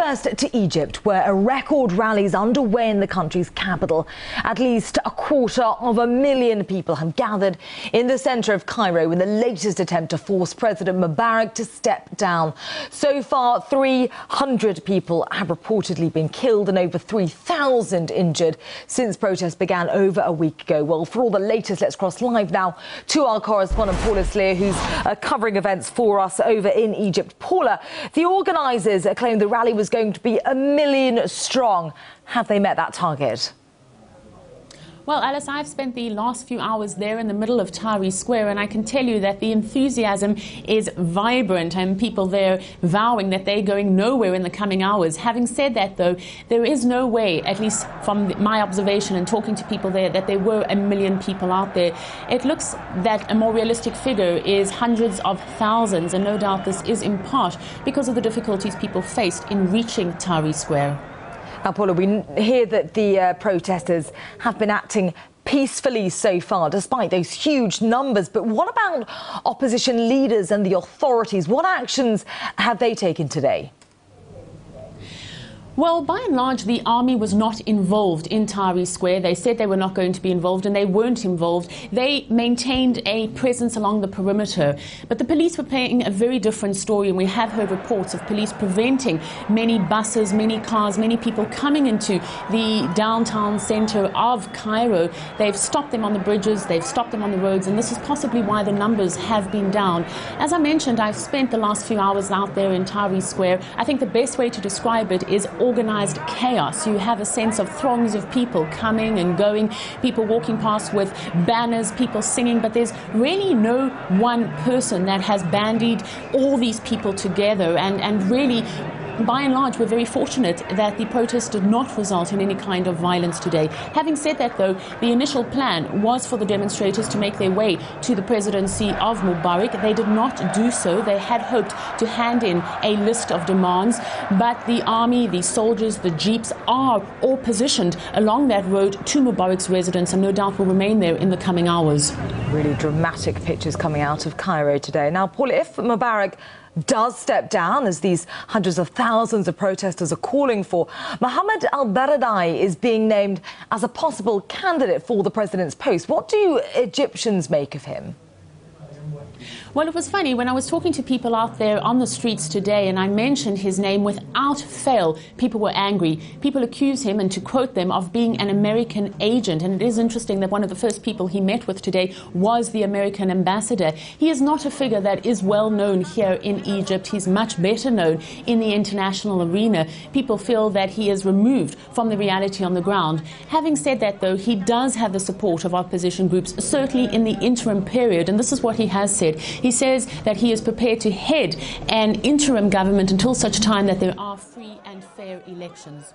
First to Egypt, where a record rally is underway in the country's capital. At least 250,000 people have gathered in the centre of Cairo in the latest attempt to force President Mubarak to step down. So far, 300 people have reportedly been killed and over 3,000 injured since protests began over a week ago. Well, for all the latest, let's cross live now to our correspondent Paula Sleer, who's covering events for us over in Egypt. Paula, the organisers claimed the rally was going to be 1 million strong. Have they met that target? Well, Alice, I've spent the last few hours there in the middle of Tahrir Square, and I can tell you that the enthusiasm is vibrant and people there vowing that they're going nowhere in the coming hours. Having said that, though, there is no way, at least from my observation and talking to people there, that there were 1 million people out there. It looks that a more realistic figure is hundreds of thousands, and no doubt this is in part because of the difficulties people faced in reaching Tahrir Square. Now, Paula, we hear that the protesters have been acting peacefully so far, despite those huge numbers. But what about opposition leaders and the authorities? What actions have they taken today? Well, by and large, the army was not involved in Tahrir Square. They said they were not going to be involved, and they weren't involved. They maintained a presence along the perimeter. But the police were playing a very different story, and we have heard reports of police preventing many buses, many cars, many people coming into the downtown centre of Cairo. They've stopped them on the bridges, they've stopped them on the roads, and this is possibly why the numbers have been down. As I mentioned, I've spent the last few hours out there in Tahrir Square. I think the best way to describe it is organised chaos. You have a sense of throngs of people coming and going, people walking past with banners, people singing, but there's really no one person that has bandied all these people together, and really, by and large, we're very fortunate that the protest did not result in any kind of violence today. Having said that, though, the initial plan was for the demonstrators to make their way to the presidency of Mubarak. They did not do so. They had hoped to hand in a list of demands, but the army, the soldiers, the jeeps are all positioned along that road to Mubarak's residence, and no doubt will remain there in the coming hours. Really dramatic pictures coming out of Cairo today. Now, Paula, if Mubarak does step down, as these hundreds of thousands of protesters are calling for, Mohammed al-Baradei is being named as a possible candidate for the president's post. What do Egyptians make of him? Well, it was funny, when I was talking to people out there on the streets today and I mentioned his name, without fail, people were angry. People accuse him, and to quote them, of being an American agent. And it is interesting that one of the first people he met with today was the American ambassador. He is not a figure that is well known here in Egypt. He's much better known in the international arena. People feel that he is removed from the reality on the ground. Having said that, though, he does have the support of opposition groups, certainly in the interim period, and this is what he has said. He says that he is prepared to head an interim government until such time that there are free and fair elections.